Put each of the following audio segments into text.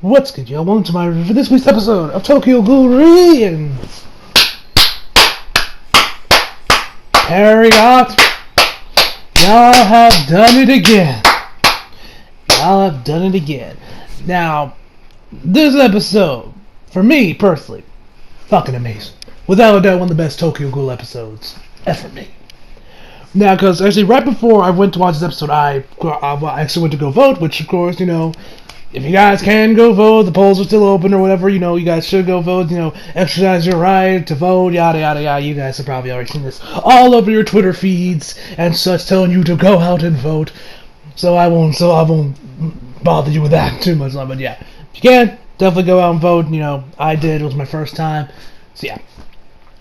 What's good, y'all? Welcome to my review for this week's episode of Tokyo Ghoul and Harriot. Y'all have done it again. Y'all have done it again. Now, this episode, for me personally, fucking amazing. Without a doubt, one of the best Tokyo Ghoul episodes ever made. Now, because actually, right before I went to watch this episode, I actually went to go vote, which, of course, you know, if you guys can go vote, the polls are still open or whatever, you know, you guys should go vote, you know, exercise your right to vote, yada, yada, yada. You guys have probably already seen this all over your Twitter feeds and such, telling you to go out and vote. So I won't bother you with that too much, but yeah, if you can, definitely go out and vote. You know, I did. It was my first time. So yeah.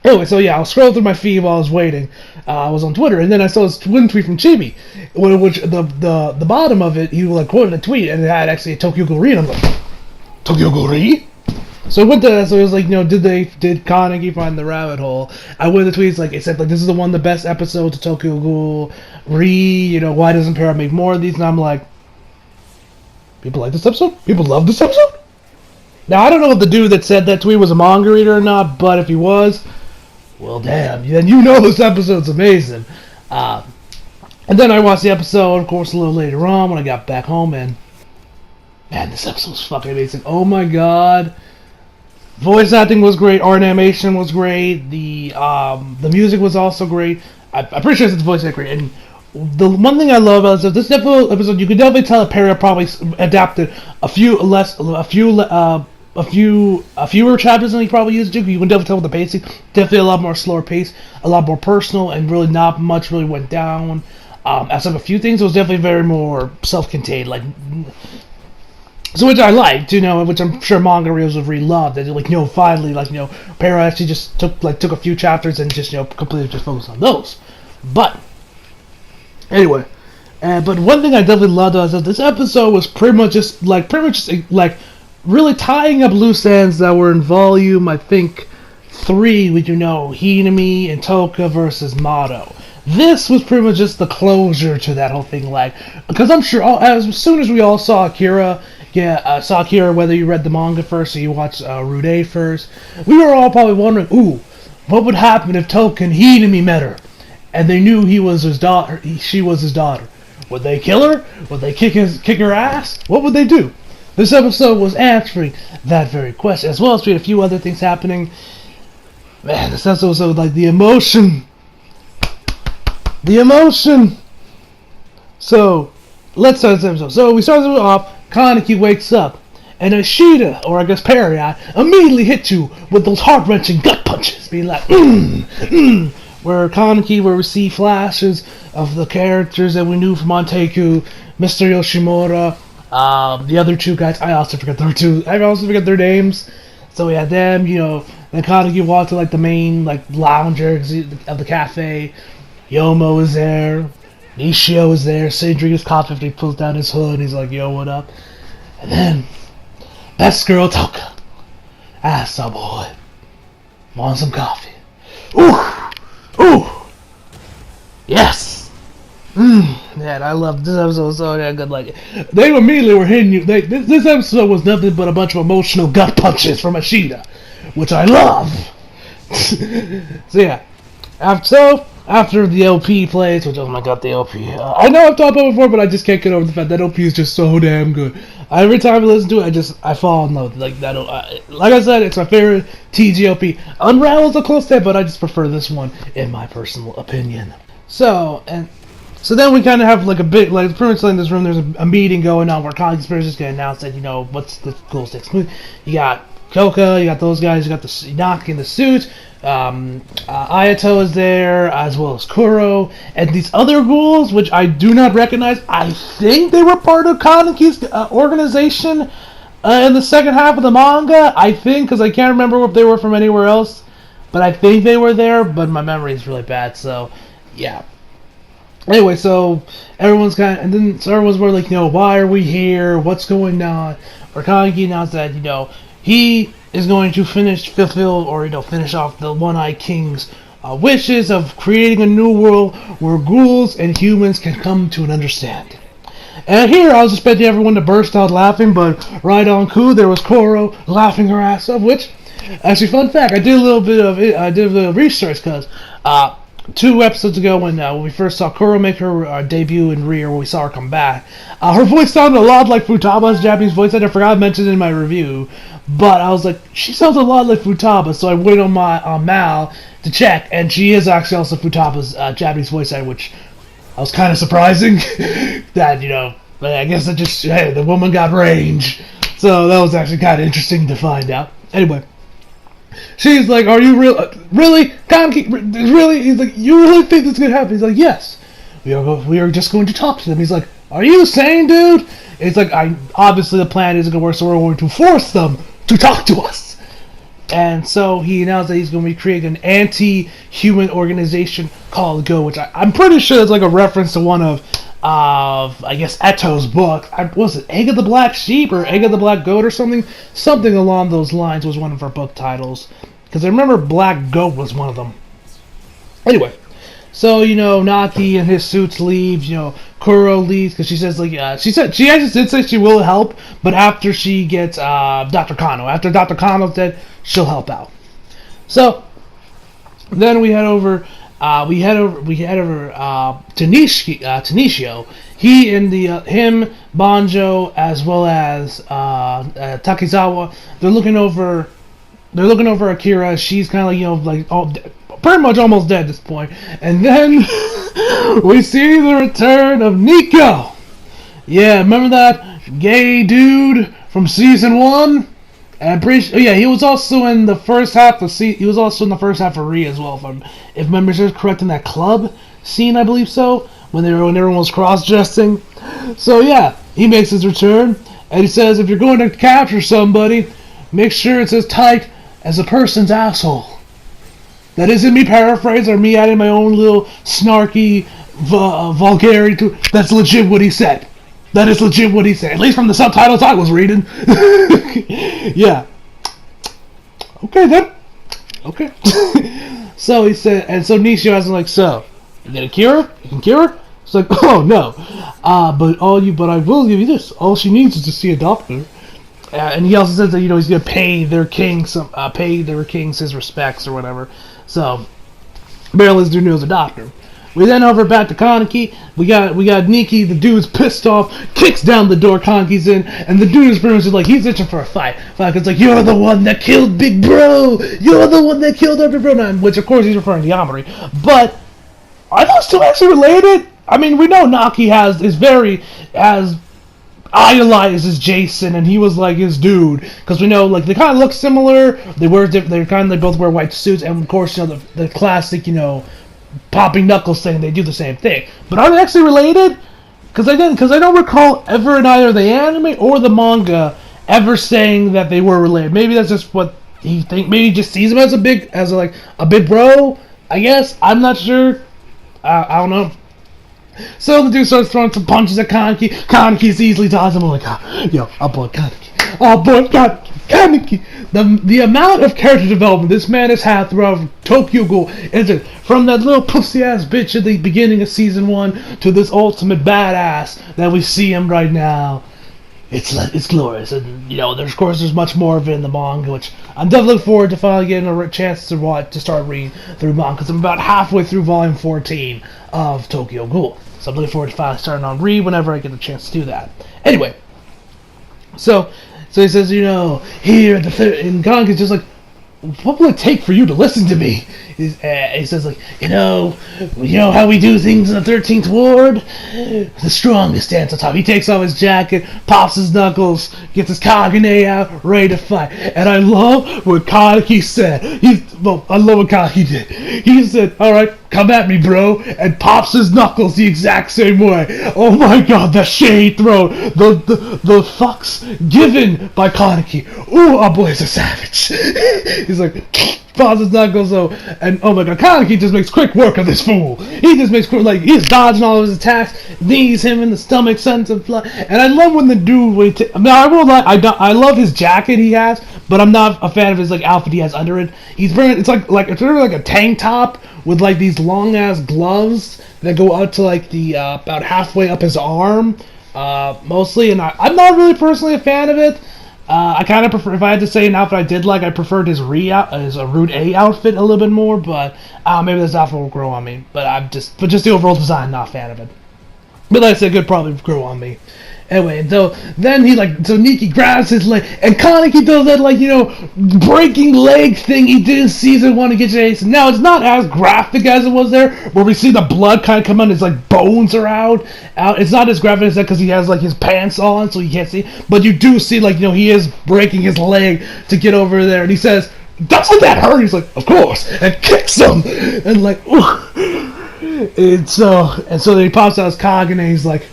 Anyway, so yeah, I'll scroll through my feed while I was waiting. I was on Twitter, and then I saw this twin tweet from Chibi, which the bottom of it, he like quoted a tweet, and it had actually a Tokyo Ghoul, and I'm like, Tokyo Ghoul? So I went to that, so it was like, you know, did Kaneki find the rabbit hole? I went to the tweets, like, it said, like, this is one of the best episodes of Tokyo Ghoul, you know, why doesn't Para make more of these? And I'm like, people like this episode? People love this episode? Now, I don't know if the dude that said that tweet was a manga reader or not, but if he was, well, damn, then you know this episode's amazing. And then I watched the episode, of course, a little later on when I got back home, and man, this episode was fucking amazing. Oh my god. Voice acting was great, art animation was great, the music was also great. I'm pretty sure it's the voice acting great. And the one thing I love about this episode, you can definitely tell that Perry probably adapted a fewer chapters than he probably used to. You can definitely tell with the pacing. Definitely a lot more slower pace, a lot more personal, and really not much really went down. As of a few things, it was definitely very more self-contained, like, so which I liked, you know, which I'm sure manga readers would really love. That, like, you know, finally, like, you know, Para actually just took a few chapters and just, you know, completely just focused on those. But anyway, but one thing I definitely loved was that this episode was pretty much just really tying up loose ends that were in volume, I think, 3, with, you know, Hinami and Toka versus Mato. This was pretty much just the closure to that whole thing, like, because I'm sure as soon as we all saw Akira, whether you read the manga first or you watched Rude first, we were all probably wondering, ooh, what would happen if Toka and Hinami met her, and they knew she was his daughter? Would they kill her? Would they kick her ass? What would they do? This episode was answering that very question, as well as we had a few other things happening. Man, this episode was like the emotion. So, let's start this episode. So, we start this off, Kaneki wakes up, and Ashida, or I guess Perry, immediately hits you with those heart-wrenching gut punches, being like, where Kaneki will receive flashes of the characters that we knew from Monteku, Mr. Yoshimura, the other two guys, I also forget their names. So we had them, you know, then Kaneki walked to, like, the main, like, lounger of the cafe. Yomo is there, Nishio is there, Sindri is confident, he pulls down his hood, he's like, yo, what up? And then, best girl Toka asks our boy, want some coffee? Ooh, yes! Man, I love this episode so good. Like, they immediately were hitting you. This episode was nothing but a bunch of emotional gut punches from Ashida, which I love. So yeah, after the LP plays, which, oh my god, the LP. I know I've talked about it before, but I just can't get over the fact that LP is just so damn good. Every time I listen to it, I fall in love. Like that. Like I said, it's my favorite TGLP. Unravel's a close step, but I just prefer this one in my personal opinion. So then we kind of have like a bit, like pretty much in this room, there's a meeting going on where Kaneki's just going to announce that, you know, what's the Ghoul next move. You got Koka, you got those guys, you got the Inaki in the suit, Ayato is there, as well as Kuro, and these other ghouls, which I do not recognize. I think they were part of Kaneki's organization in the second half of the manga, I think, because I can't remember if they were from anywhere else, but I think they were there, but my memory is really bad, so, yeah. Anyway, so everyone's more like, you know, why are we here? What's going on? Or Kaneki announced that, you know, he is going to finish off the One-Eyed King's wishes of creating a new world where ghouls and humans can come to an understanding. And here I was expecting everyone to burst out laughing, but right on cue there was Koro laughing her ass off. Which, actually, fun fact, I did a little bit of research because 2 episodes ago when we first saw Koro make her debut in Ria, where we saw her come back, her voice sounded a lot like Futaba's Japanese voice. I forgot to mention it in my review, but I was like, she sounds a lot like Futaba, so I went on my Mal to check, and she is actually also Futaba's Japanese voice actor, which I was kind of surprising. That, I guess it just, hey, the woman got range, so that was actually kind of interesting to find out. Anyway. She's like, are you really? Kaneki, really? He's like, you really think this is going to happen? He's like, yes. We are just going to talk to them. He's like, are you sane, dude? It's like, obviously the plan isn't going to work, so we're going to force them to talk to us. And so he announced that he's going to be creating an anti-human organization called Ghoul, which I'm pretty sure is like a reference to one of I guess Eto's book. Was it Egg of the Black Sheep or Egg of the Black Goat or something? Something along those lines was one of her book titles. Because I remember Black Goat was one of them. Anyway, so Naki and his suits leaves. Kuro leaves because she says she actually did say she will help, but after she gets Dr. Kano. After Dr. Kano's dead, she'll help out. So then we head over to Nishio. He and him, Banjo, as well as Takizawa, they're looking over Akira. She's kind of pretty much almost dead at this point. And then we see the return of Nico. Yeah, remember that gay dude from season 1? And he was also in the first half of Ria as well. If memory serves correct, in that club scene, I believe so, when everyone was cross-dressing. So yeah, he makes his return, and he says, if you're going to capture somebody, make sure it's as tight as a person's asshole. That isn't me paraphrasing or me adding my own little snarky vulgarity to it. That's legit what he said. That is legit what he said. At least from the subtitles I was reading. Yeah. Okay then. Okay. So he said, and so Nishio has like, so you gonna cure her? You can cure her? It's like, oh no. But I will give you this. All she needs is to see a doctor. And he also says that he's gonna pay their king his respects or whatever. So Maryland's dude knows a doctor. We then over back to Kaneki. We got Nikki. The dude's pissed off, kicks down the door. Kaneki's in, and the dude is pretty much just like, he's itching for a fight. It's like, you're the one that killed Big Bro. You're the one that killed Big Bro. Which of course he's referring to Yamari. But are those two actually related? I mean, we know Naki has idolizes Jason, and he was like his dude, because we know they kind of look similar. They both wear white suits, and of course the classic popping knuckles thing. They do the same thing, but are they actually related? Because I don't recall ever in either the anime or the manga ever saying that they were related. Maybe that's just what he thinks. Maybe he just sees him as a big bro. I guess I'm not sure. I don't know. So the dude starts throwing some punches at Kaneki. Kaneki's easily dodging him. I'm like, yo, I'll boy Kaneki. Oh boy, Kaneki. The amount of character development this man has had throughout Tokyo Ghoul is it from that little pussy ass bitch at the beginning of season 1 to this ultimate badass that we see him right now. It's glorious, and there's much more of it in the manga, which I'm definitely looking forward to finally getting a chance to start reading through manga, because I'm about halfway through volume 14 of Tokyo Ghoul. So I'm looking forward to finally starting on read whenever I get the chance to do that. Anyway, so he says, here at the third, and Kaneki's just like, what will it take for you to listen to me? He says, like, you know how we do things in the 13th Ward? The strongest stands on top. He takes off his jacket, pops his knuckles, gets his Kagane out, ready to fight. And I love what Kaneki said. I love what Kaneki did. He said, alright, come at me, bro, and pops his knuckles the exact same way. Oh my god, that shade throw. The fucks given by Kaneki. Ooh, our boy's a savage. He's like, pops his knuckles, and oh my god, Kaneki just makes quick work of this fool. He just makes quick, he's dodging all of his attacks, knees him in the stomach, sends him fly. And I love when the dude, I will lie, I love his jacket he has, but I'm not a fan of his outfit he has under it. He's wearing, it's really like a tank top with these long ass gloves that go out to the about halfway up his arm. mostly, and I'm not really personally a fan of it. I kind of prefer, if I had to say an outfit I did like, I preferred his Route A outfit a little bit more, but maybe this outfit will grow on me. But just the overall design, not a fan of it. But like I said, it could probably grow on me. Anyway, so then Nikki grabs his leg, and Kaneki does that, breaking leg thing he did in season 1 to get Ace. Now, it's not as graphic as it was there, where we see the blood kind of come out, his, bones are out. It's not as graphic as that because he has, his pants on, so you can't see. But you do see, he is breaking his leg to get over there, and he says, "Doesn't that hurt?" He's like, "Of course," and kicks him, and, ooh. And so then he pops out his Kagane, and he's like,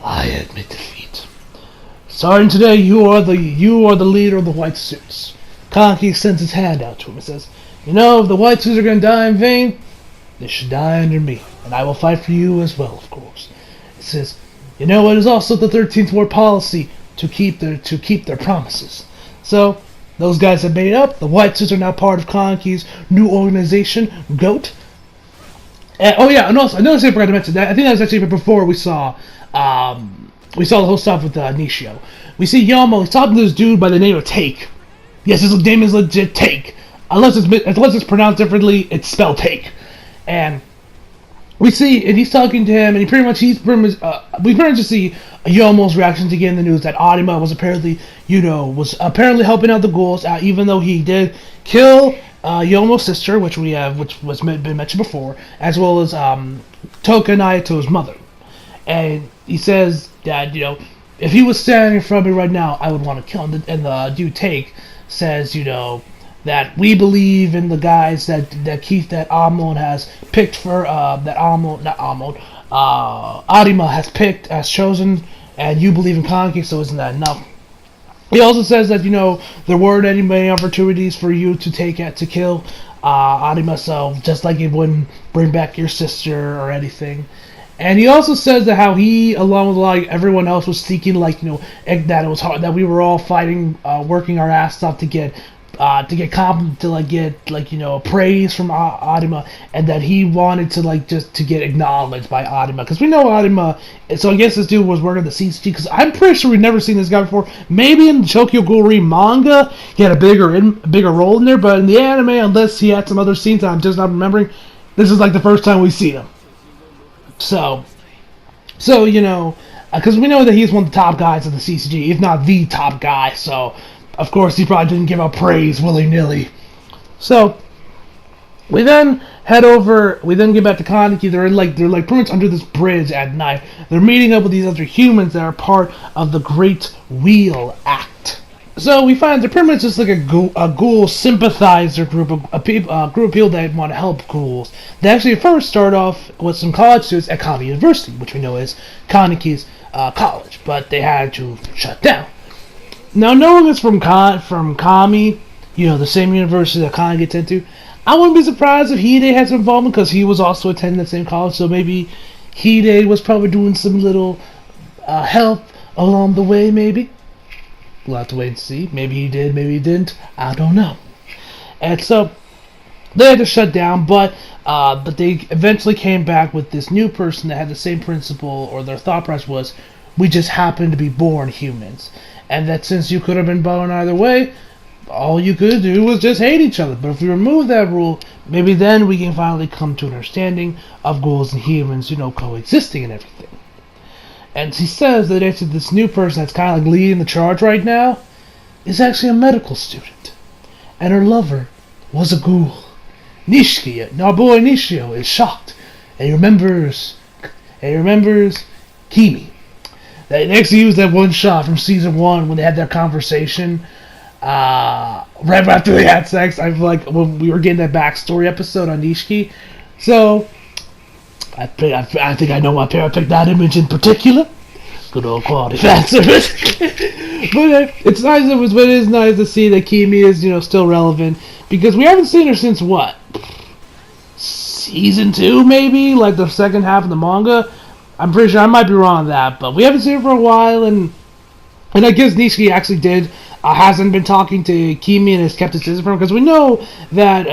"I admit defeat. Starting today, you are the leader of the white suits." Kaneki extends his hand out to him and says, "If the white suits are going to die in vain, they should die under me, and I will fight for you as well, of course." It says, "It is also the 13th War policy to keep their promises." So those guys have made up. The white suits are now part of Kaneki's new organization, GOAT. And also, I forgot to mention that. I think that was actually before we saw the whole stuff with Nishio. We see Yomo. He's talking to this dude by the name of Take. Yes, his name is legit Take. Unless it's pronounced differently, it's spelled Take. And we see, and he's talking to him, and we pretty much just see Yomo's reaction to getting the news that Arima was apparently helping out the ghouls, even though he did kill Yomo's sister, which was been mentioned before, as well as Toka Nayato's mother. And he says that, if he was standing in front of me right now, I would want to kill him. And the dude Take says, that we believe in the guys that Amon has picked for, Arima has picked, as chosen, and you believe in Kaneki, so isn't that enough? He also says that, there weren't any many opportunities for you to kill Arima, so just like it wouldn't bring back your sister or anything. And he also says that how he, along with everyone else, was seeking that it was hard, that we were all fighting, working our ass off to get praise from Arima, and that he wanted to get acknowledged by Arima, because we know Arima. So I guess this dude was working the CCG, because I'm pretty sure we've never seen this guy before. Maybe in the Tokyo Ghoul manga he had a bigger role in there, but in the anime, unless he had some other scenes that I'm just not remembering, this is the first time we've seen him. So because we know that he's one of the top guys of the CCG, if not the top guy. So of course he probably didn't give out praise willy-nilly. So we then get back to Kaneki. They're pretty much under this bridge at night. They're meeting up with these other humans that are part of the Great Wheel Act. So we find they're pretty much just a ghoul sympathizer group of people that want to help ghouls. They actually first start off with some college students at Kami University, which we know is Kaneki's college, but they had to shut down. Now, knowing it's from Kami, the same university that Kaneki gets into, I wouldn't be surprised if Hide had some involvement, because he was also attending the same college, so maybe Hide was probably doing some little help along the way, maybe. We'll have to wait and see. Maybe he did, maybe he didn't. I don't know. And so they had to shut down, but they eventually came back with this new person that had the same principle, or their thought process was, we just happen to be born humans. And that since you could have been born either way, all you could do was just hate each other. But if we remove that rule, maybe then we can finally come to an understanding of ghouls and humans, coexisting and everything. And he says that actually this new person that's kind of leading the charge right now is actually a medical student. And her lover was a ghoul. Our boy Nishio is shocked. And he remembers Kimi. They actually used that one shot from season 1 when they had their conversation. Right after they had sex. I feel like when we were getting that backstory episode on Nishiki. So I think I know why I picked that image in particular. Good old quality fan service. But it's nice. It is nice to see that Kimi is, still relevant, because we haven't seen her since what? Season 2, maybe, the second half of the manga. I'm pretty sure I might be wrong on that, but we haven't seen her for a while, and I guess Nishiki actually hasn't been talking to Kimi and has kept his distance from him, because we know that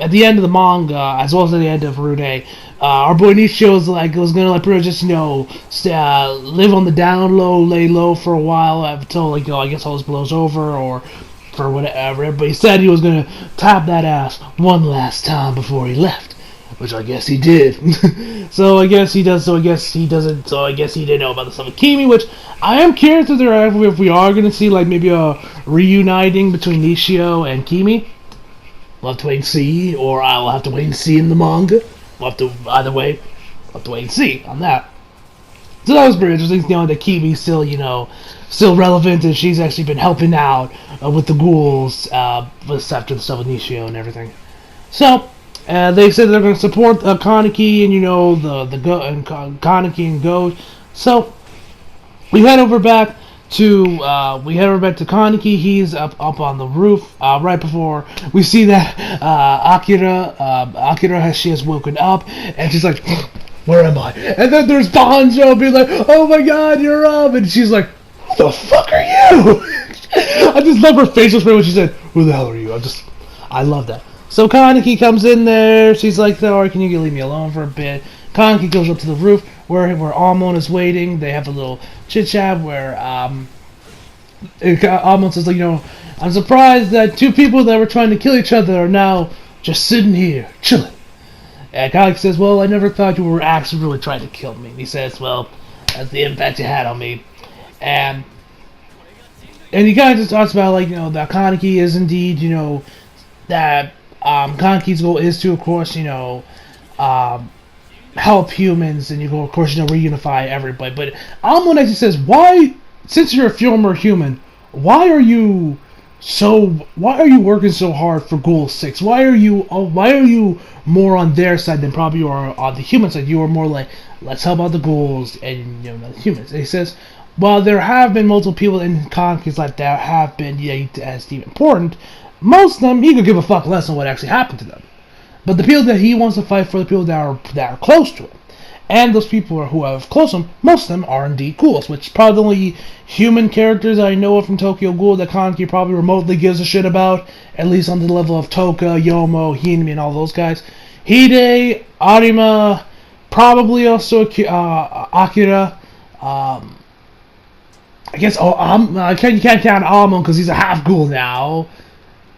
at the end of the manga, as well as at the end of Rude, our boy Nishio's like was gonna like pretty much just live on the down low, lay low for a while until like I guess all this blows over or for whatever. But he said he was gonna tap that ass one last time before he left, which I guess he did. So I guess he does. So I guess he doesn't. So I guess he didn't know about the stuff with Kimi, which I am curious if we are gonna see like maybe a reuniting between Nishio and Kimi. We'll have to wait and see, or I will have to wait and see in the manga. We'll have to, either way, we'll have to wait and see on that. So that was pretty interesting, that Kimi's still relevant, and she's actually been helping out with the ghouls after the stuff with Nishio and everything. So, they said they're going to support Kaneki and Kaneki and Ghoul. So, we head over back to Kaneki. He's up on the roof right before we see that Akira has woken up, and she's like, where am I? And then there's Banjo being like, oh my god, you're up, and she's like, who the fuck are you? I just love her facial expression when she said, who the hell are you? I love that. So Kaneki comes in there. She's like, "Alright, can you leave me alone for a bit?" Kaneki goes up to the roof where Amon is waiting. They have a little chit chat where Amon says, like, I'm surprised that two people that were trying to kill each other are now just sitting here chilling. And Kaneki says, "Well, I never thought you were actually really trying to kill me." And he says, "Well, that's the impact you had on me." And he kind of just talks about that Kaneki is indeed that. Kaneki's goal is to, of course, help humans and, of course, reunify everybody. But Amon actually says, why, since you're a former human, why are you working so hard for Ghoul 6? Why are you more on their side than probably you are on the human side? You are more like, let's help out the ghouls and, the humans. And he says, while there have been multiple people in Kaneki's life that have been, as deemed important, most of them, he could give a fuck less on what actually happened to them. But the people that he wants to fight for, the people that are close to him, and those people who are close to him, most of them are indeed ghouls, which probably the only human characters I know of from Tokyo Ghoul that Kaneki probably remotely gives a shit about, at least on the level of Toka, Yomo, Hinami, and all those guys. Hide, Arima, probably also Akira. I guess you can't count Amon because he's a half ghoul now.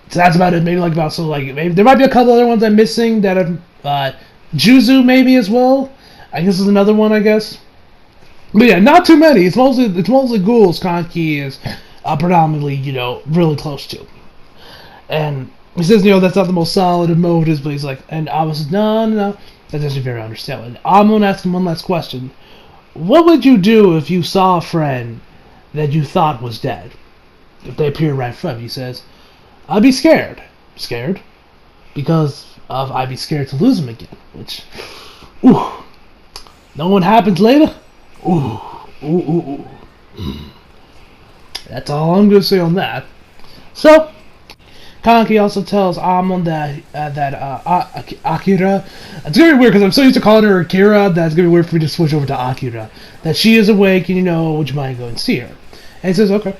So that's about it. Maybe maybe there might be a couple other ones I'm missing that have Juzu maybe as well. I guess is another one. I guess, but yeah, not too many. It's mostly ghouls. Kaneki is predominantly really close to, and he says that's not the most solid of motives, but he's like, and I was no, that's actually very understandable. And I'm gonna ask him one last question: what would you do if you saw a friend that you thought was dead? If they appear right in front of you, he says, I'd be scared. Scared? Because I'd be scared to lose him again. Which, ooh. Know what happens later? Ooh. That's all I'm going to say on that. So, Kaneki also tells Amon that Akira, it's going to be weird because I'm so used to calling her Akira that it's going to be weird for me to switch over to Akira. That she is awake and would you mind go and see her? And he says, okay.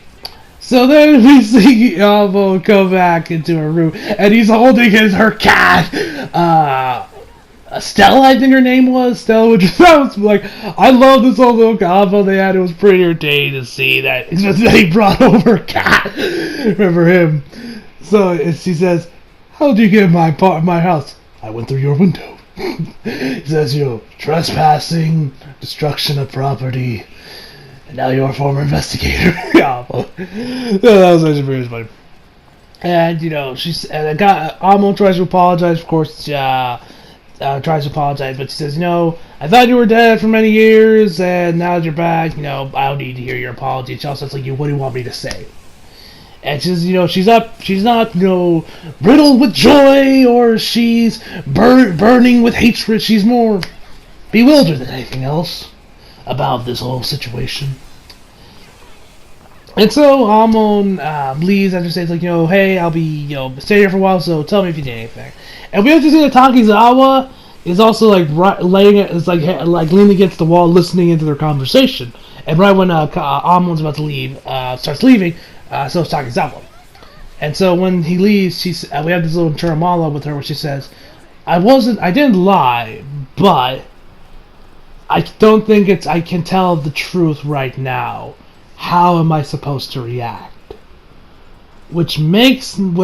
So then we see Amon come back into her room, and he's holding her cat, Stella, I think her name was, Stella, which sounds like, I love this whole little combo they had. It was pretty entertaining to see that, especially that he brought over a cat. Remember him? So she says, how did you get in my house? I went through your window. He says, trespassing, destruction of property. And now you're a former investigator. Yeah, that was actually pretty funny. And Amon tries to apologize. Of course, tries to apologize, but she says, I thought you were dead for many years, and now that you're back, I don't need to hear your apology. She also says, what do you want me to say? And she's not riddled with joy or she's burning with hatred. She's more bewildered than anything else about this whole situation. And so Amon leaves after saying hey, I'll be stay here for a while, so tell me if you need anything. And we have to see that Takizawa is also laying leaning against the wall, listening into their conversation. And right when Amon's about to leave, starts leaving, so is Takizawa. And so when he leaves, we have this little internal monologue with her where she says, I didn't lie, but I don't think I can tell the truth right now. How am I supposed to react? Which makes me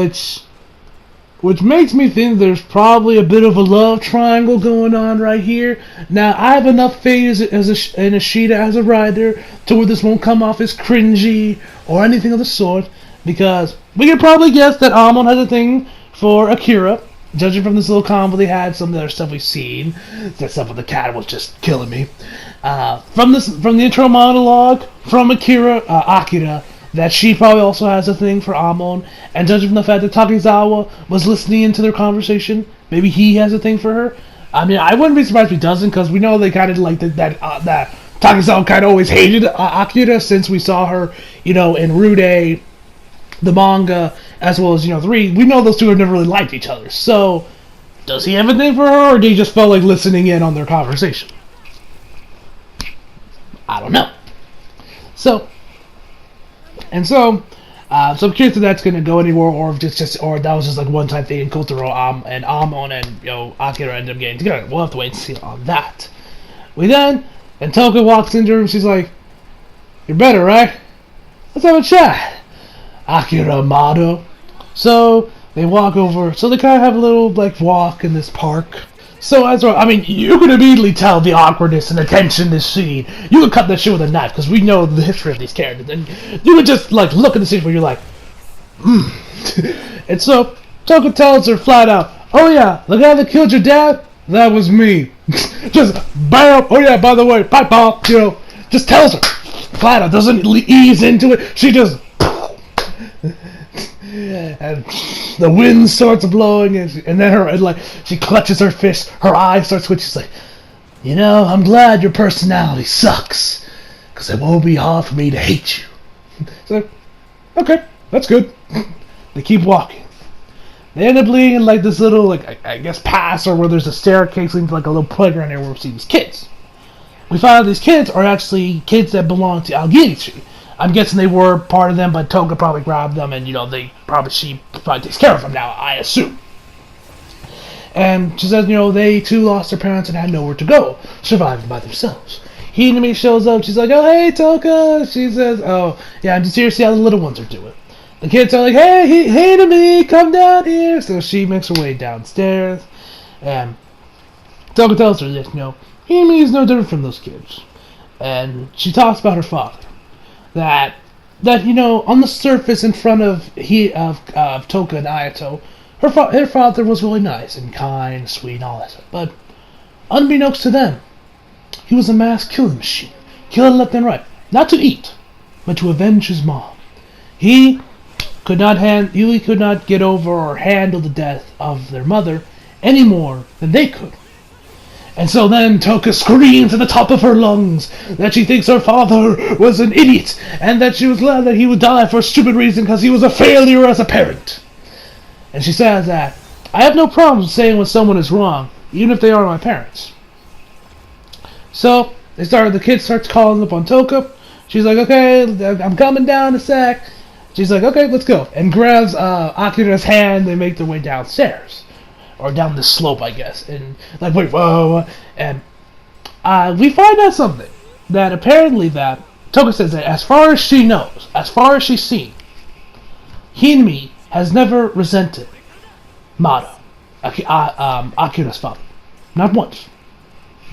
think there's probably a bit of a love triangle going on right here. Now, I have enough faith in Ashita as a writer to where this won't come off as cringy or anything of the sort, because we can probably guess that Amon has a thing for Akira, judging from this little convo they had, some of the other stuff we've seen. That stuff with the cat was just killing me. From the intro monologue from Akira, that she probably also has a thing for Amon, and judging from the fact that Takizawa was listening into their conversation, maybe he has a thing for her. I mean, I wouldn't be surprised if he doesn't, because we know they kind of like that Takizawa kind of always hated Akira since we saw her, in Rude, the manga, as well as, 3. We know those two have never really liked each other. So, does he have a thing for her, or did he just felt like listening in on their conversation? I don't know. So I'm curious if that's going to go anywhere, or if or that was just like one time thing, and Kotaro and Amon and Akira ended up getting together. We'll have to wait and see on that. And Toka walks into her and she's like, "You're better, right? Let's have a chat, Akira Mado." So they walk over. So they kind of have a little walk in this park. So you could immediately tell the awkwardness and the tension in this scene. You could cut that shit with a knife, because we know the history of these characters, and you would just look at the scene where you're like, And so Toka tells her flat out, "Oh yeah, the guy that killed your dad, that was me." Just bam. "Oh yeah, by the way, pipe bomb." Just tells her flat out. Doesn't ease into it. She just. And the wind starts blowing, and then she clutches her fist. Her eyes start switching. She's like, "I'm glad your personality sucks, because it won't be hard for me to hate you." So, okay, that's good. They keep walking. They end up being in this little, I guess, pass, or where there's a staircase leading to a little playground area where we see these kids. We find out these kids are actually kids that belong to Alginichi. I'm guessing they were part of them, but Toga probably grabbed them, and she probably takes care of them now, I assume. And she says, they too lost their parents and had nowhere to go, surviving by themselves. Hinami shows up. She's like, "Oh hey, Toka." She says, "Oh yeah, I'm just here to see how the little ones are doing." The kids are like, "Hey, Hinami, come down here." So she makes her way downstairs, and Toka tells her this, Hinami is no different from those kids, and she talks about her father. That on the surface, in front of Toka and Ayato, her father was really nice and kind, sweet, and all that stuff. But unbeknownst to them, he was a mass killing machine, killing left and right, not to eat, but to avenge his mom. He could not get over or handle the death of their mother any more than they could. And so then Toka screams at the top of her lungs that she thinks her father was an idiot, and that she was glad that he would die for a stupid reason because he was a failure as a parent. And she says that, "I have no problem saying when someone is wrong, even if they are my parents." So the kid starts calling up on Toka. She's like, "Okay, I'm coming down a sec." She's like, "Okay, let's go," and grabs Akira's hand. They make their way downstairs. Or down the slope, I guess. And wait, whoa. And we find out something. That apparently Toka says that as far as she knows, as far as she's seen, Hinami has never resented Mado, Akira's father. Not once.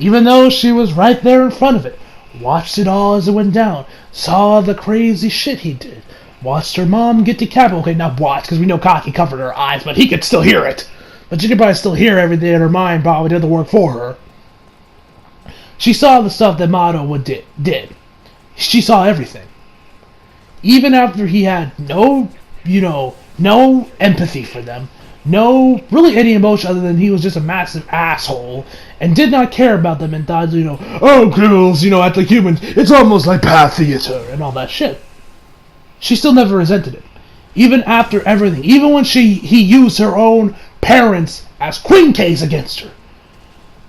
Even though she was right there in front of it. Watched it all as it went down. Saw the crazy shit he did. Watched her mom get decapitated. Okay, not watch, because we know Kaki covered her eyes, but he could still hear it. But she could probably still hear everything in her mind, probably did the work for her. She saw the stuff that Mado did. She saw everything. Even after he had no empathy for them, no really any emotion other than he was just a massive asshole, and did not care about them and thought, "Oh, girls, act like humans, it's almost like path theater," and all that shit. She still never resented it. Even after everything, even when he used her own parents as queen case against her,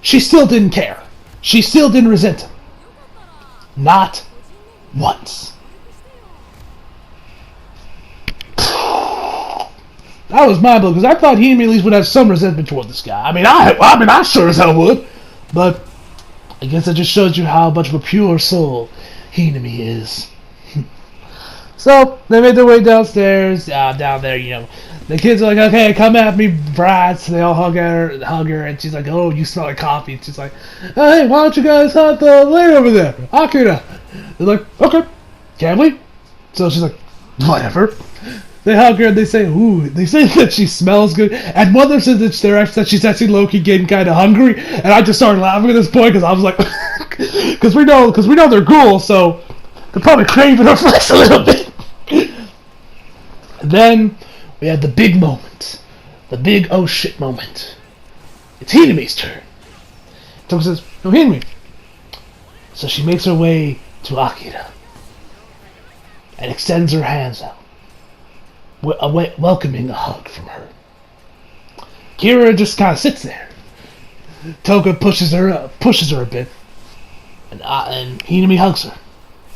she still didn't care. She still didn't resent him. Not once. That was mind blowing, because I thought he at least would have some resentment toward this guy. I mean, I sure as hell would. But I guess that just shows you how much of a pure soul Hinami is. So they made their way downstairs. Down there, the kids are like, "Okay, come at me, brats." They all hug her, and she's like, "Oh, you smell like coffee." And she's like, "Hey, why don't you guys hug the lady over there, Akira?" They're like, "Okay, can we?" So she's like, "Whatever." They hug her and they say, "Ooh." They say that she smells good, and one of them says that she's actually low-key getting kind of hungry. And I just started laughing at this point because I was like, because we know they're ghouls, so they're probably craving her flesh a little bit. Then we had the big moment. The big oh shit moment. It's Hinami's turn. Toka says, "No, Hinami." So she makes her way to Akira and extends her hands out, welcoming a hug from her. Kira just kind of sits there. Toka pushes her a bit, and Hinami hugs her.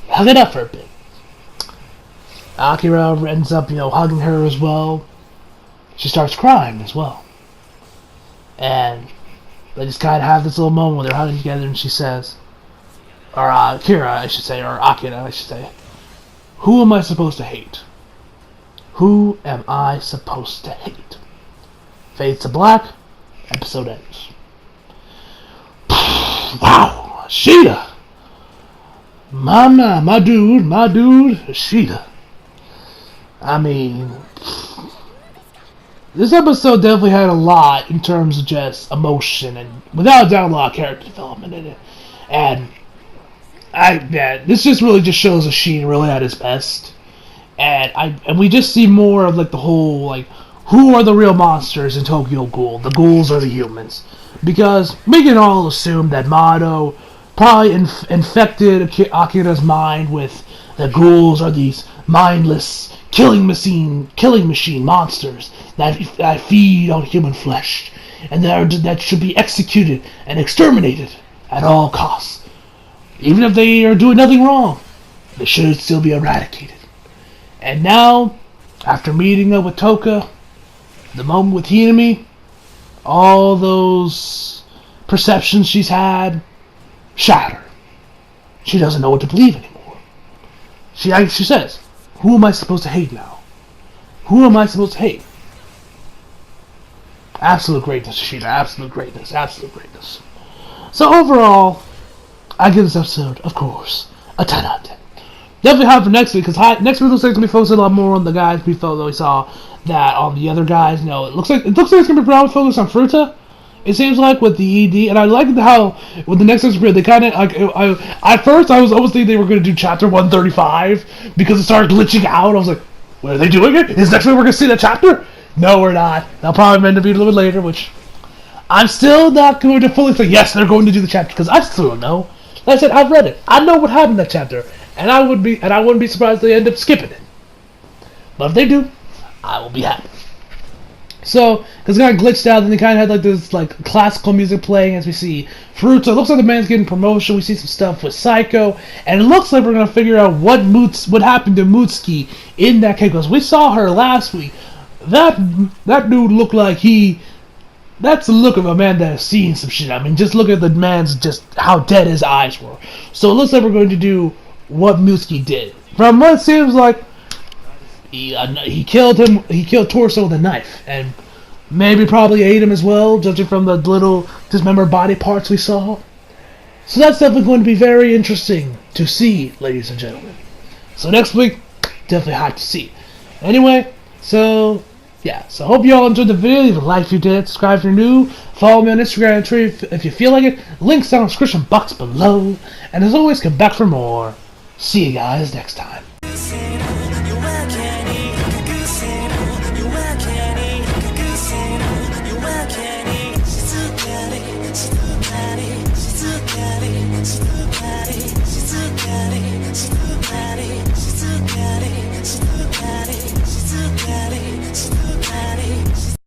Hug it up for a bit. Akira ends up, hugging her as well. She starts crying as well. And they just kind of have this little moment where they're hugging together, and she says, or Kira, I should say, or Akira, I should say, "Who am I supposed to hate? Who am I supposed to hate?" Fades to black. Episode ends. Wow, Sheeta. My dude, Sheeta. I mean, this episode definitely had a lot in terms of just emotion and, without a doubt, a lot of character development in it. And this just really just shows Ashine really at his best. And we just see more of like the whole like who are the real monsters in Tokyo Ghoul? The ghouls or the humans? Because we can all assume that Mado probably infected Akira's mind with the ghouls are these mindless killing machine monsters that feed on human flesh and that should be executed and exterminated at all costs. Even if they are doing nothing wrong, they should still be eradicated. And now, after meeting up with Toka, the moment with Hinami, all those perceptions she's had shatter. She doesn't know what to believe anymore. She says, "Who am I supposed to hate now? Who am I supposed to hate?" Absolute greatness, Sheeta. Absolute greatness. Absolute greatness. So overall, I give this episode, of course, a 10 out of 10. Definitely hard for next week, because next week looks like it's going to be focused a lot more on the guys we saw that on the other guys. It looks like it's going to be probably focused on Fruta. It seems like with the ED, and I like how with the next episode they kind of at first I was almost thinking they were going to do chapter 135 because it started glitching out. I was like, what are they doing it? Is next week we're going to see that chapter? No, we're not. That'll probably meant to be a little bit later, which I'm still not going to fully say yes. They're going to do the chapter because I still don't know. Like I said, I've read it. I know what happened in that chapter, and I wouldn't be surprised if they end up skipping it. But if they do, I will be happy. So, because it kind of glitched out, and they kind of had like this like classical music playing as we see Fruta. It looks like the man's getting promotion. We see some stuff with Psycho, and it looks like we're gonna figure out what happened to Mutsuki in that case. Because we saw her last week. That dude looked like that's the look of a man that has seen some shit. I mean, just look at the man's just how dead his eyes were. So it looks like we're going to do what Mutsuki did. From what it seems like, he killed him. He killed Torso with a knife, and maybe probably ate him as well, judging from the little dismembered body parts we saw. So that's definitely going to be very interesting to see, ladies and gentlemen. So next week, definitely hyped to see. Anyway, so yeah. So I hope you all enjoyed the video. Leave a like if you did. Subscribe if you're new. Follow me on Instagram and Twitter if you feel like it. Links down in the description box below. And as always, come back for more. See you guys next time.